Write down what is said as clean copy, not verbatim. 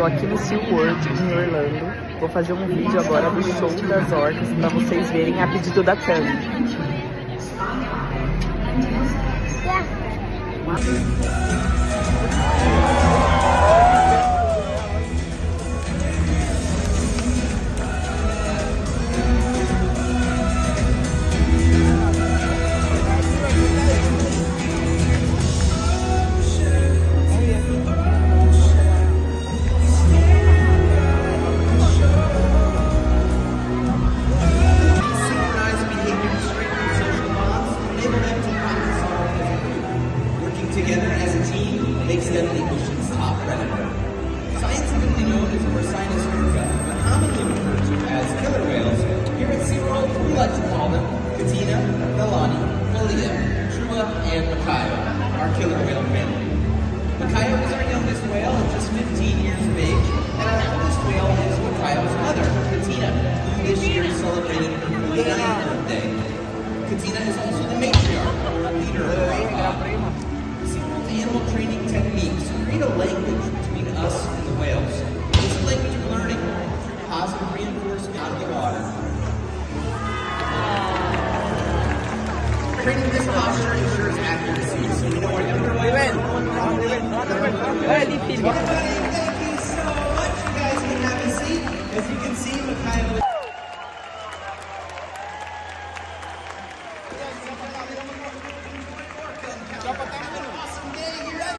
tô aqui no SeaWorld, em Orlando. Vou fazer um vídeo agora do show das orcas pra vocês verem a pedido da Tami. Together as a team makes them the ocean's top predator. Scientifically known as Porcinus urca, but commonly referred to as killer whales, here at SeaWorld we like to call them Katina, Galani, Malia, Trua, and Makayo, our killer whale family. Makayo is our youngest whale at just 15 years of age, and our oldest whale is Makayo's mother, Katina, who this year celebrated her 49th birthday. Katina is also the matriarch, or leader of our flock. Animal training techniques create a language between us and the whales. It's a language of learning through positive reinforcement out of the water. Training this posture ensures accuracy, so you know where younger whales